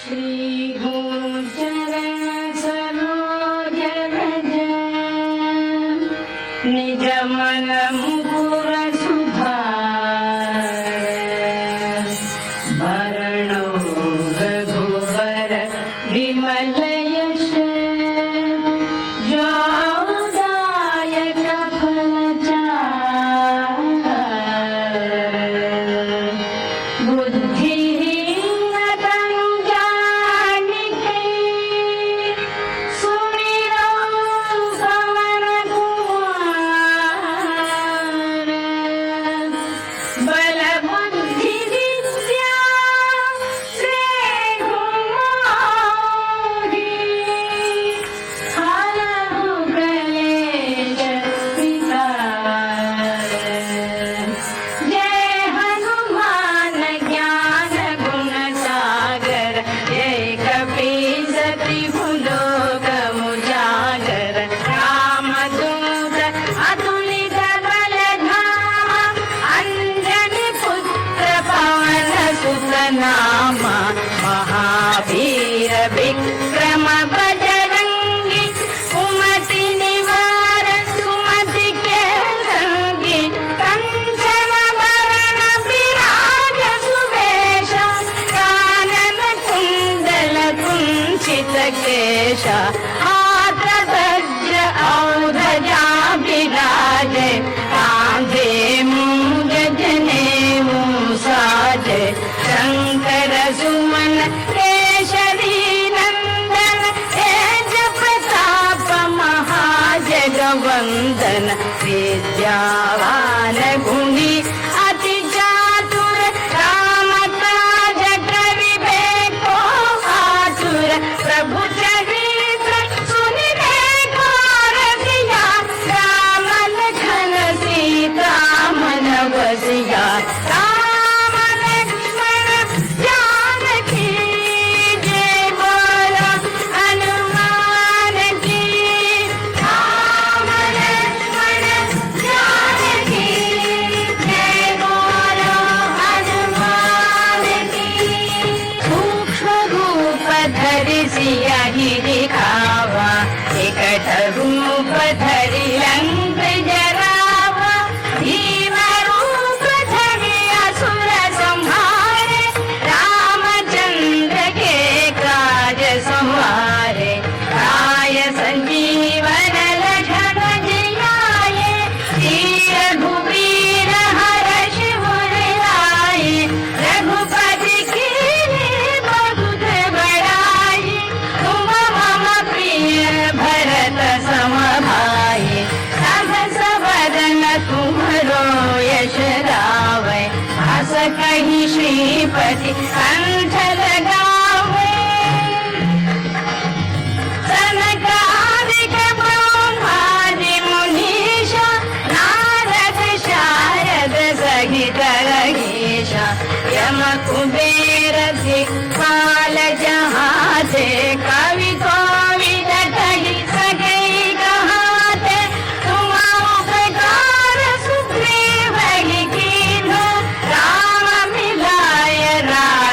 श्री चरण सरोज रज निज मन मुकुर सुधार भरणो रघुवर विमल यश जोदायक फलचार बुद्धिहीन तनु जानिके सुमिरो पवन कुमार बल बुद्धि विद्या श्रेय मोहि हरहु क्लेश विकार जय हनुमान ज्ञान गुण सागर जय कपीस त्रिभु लोक उजागर रामदूत अतुलित बल धामा अंजनी पुत्र पवन सुत नामा महावीर विक्रम बजरंगी कुमति निवार सुमति के संगी कंचन वरण विराज सुवेश कानन कुंडल कुंचित केश हाथ वज्र औरजा विराजे कांधे मूंज जनेऊ साजे शंकर सुमन केशरी नंदन तेज प्रताप महाजगवंदन विद्यावान गुणी अति चातुर राम काज करिबेको आतुर प्रभु चरित्र सुनिबे को रसिया राम लखन सीता मन बसिया राम लक्ष्मण जानकी जय बोलो हनुमान की राम लक्ष्मण जानकी जय बोलो हनुमान की सूक्ष्म रूप धरि सियाहि दिखावा एकट रूप धरि लंक जरावा भीम रूप धरि असुर संहारे रामचंद्र के काज संवारे काय संजीवन लखन जियाए श्री रघुवीर हर्षि उर लाए रघुपति कीन्ही बहुत बड़ाई तुम मम प्रिय भरत सम भाई सहस वदन तुम्हरो यश गावै हस कहि श्रीपति कंठ लगावै सनकादिक ब्रह्मादि मुनीषा नारद शारद सहित रहीशा यम कुबेर दिक्पाल जहाते कवि कोविद कहि सकै कहाते तुम उपकार सुग्रीव ही कीन्हो राम मिलाय राम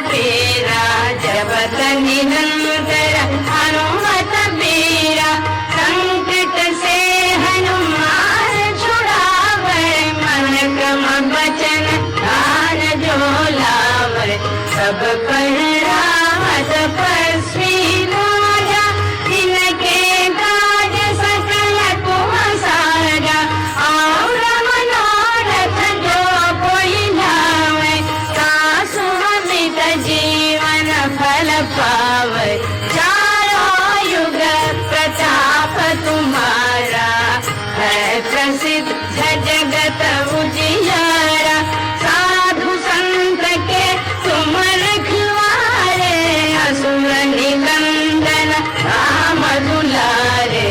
पीरा जपत निरंतर हनुमत बीरा संकट से हनुमान छुड़ावे मन क्रम वचन ध्यान जो लावे सब पर राम तपस्वी राजा तिनके काज सकल तुम साजा और मनोरथ जो कोई लावे सासु अमित जीवन फल पावे चारों युग प्रताप तुम्हारा है प्रसिद्ध जगत उजियारा साधु संत के तुम रखवारे असुर निकंदन राम दुलारे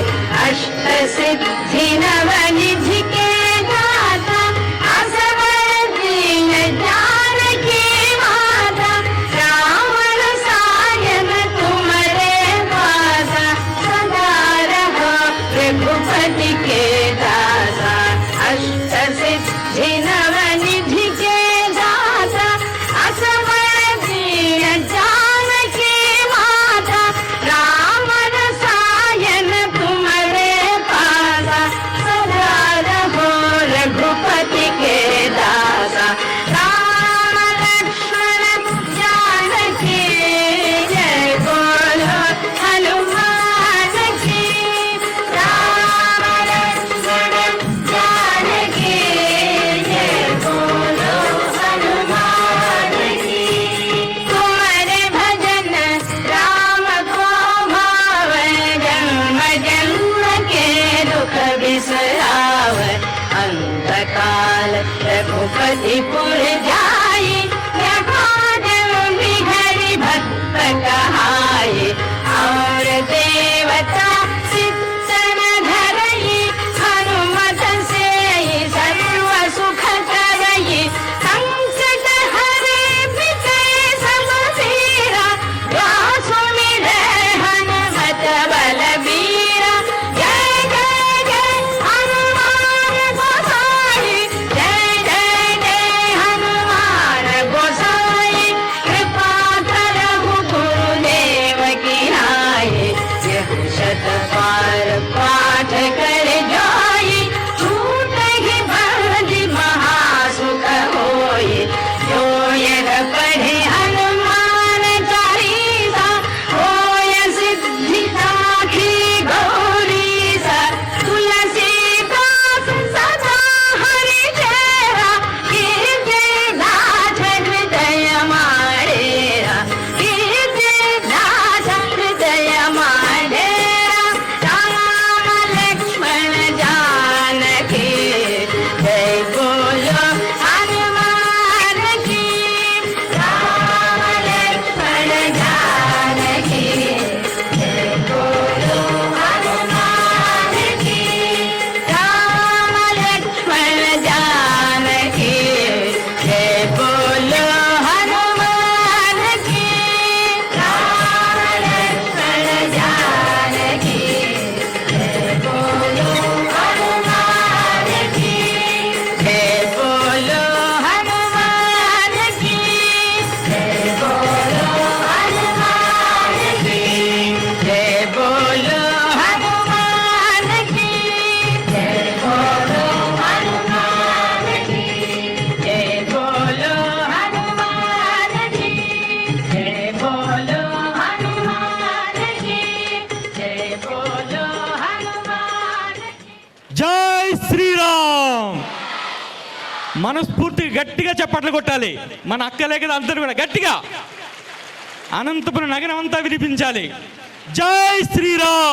अष्ट सिद्धि नव निधि के दाता असवर दीन जानकी माता राम रसायन तुम्हारे पासा सदा रहो रघुपति के दासा अष्ट सिद्धि नव निधि के दाता असवर दीन जानकी माता राम रसायन तुम्हारे पासा सदा रहो रघुपति के दासा राम लक्ष्मण जानकी जय बोलो हनुमान की राम लक्ष्मण जानकी जय बोलो हनुमान की तुम्हारे भजन राम को भावे जन्म जन्म के दुख बिसरावे अंत काल रघुपति पुर जाई जन बिहरि भक्त कहाई और देवता चित्तन धरई हनुमत से सर्व सुख करई संकट हरे मिटै सब पीरा व्यासु मिले हनुमत बलबीरा जय जय जय हनुमान गोसाई जय जय जय हनुमान गोसाई कृपा करहु गुरुदेव की नाई यह शत बार पाठ कर जाई छूटहि बंदी महासुख होई जो यह पढ़े हनुमान चालीसा होय सिद्धि साखी गौरीसा तुलसीदास सदा हरि चेरा कीर्ति दास हृदय मारेरा कीर्ति दास हृदय मारेरा राम लक्ष्मण जानकी जय बोलो हनुमान की राम लक्ष्मण जानकी जय बोलो हनुमान की राम लक्ष्मण जानकी जय बोलो हनुमान की राम लक्ष्मण जानकी जय बोलो हनुमान की जय बोलो हनुमान की जय बोलो हनुमान की जय बोलो हनुमान की जय बोलो हनुमान की जय बोलो हनुमान की जय बोलो हनुमान की जय बोलो हनुमान की జై శ్రీరామ్. మనస్ఫూర్తిగా గట్టిగా చప్పట్లు కొట్టాలి. మన అక్కలే కదా అందరూ కూడా గట్టిగా అనంతపురం నగరం అంతా వినిపించాలి. జై శ్రీరామ్.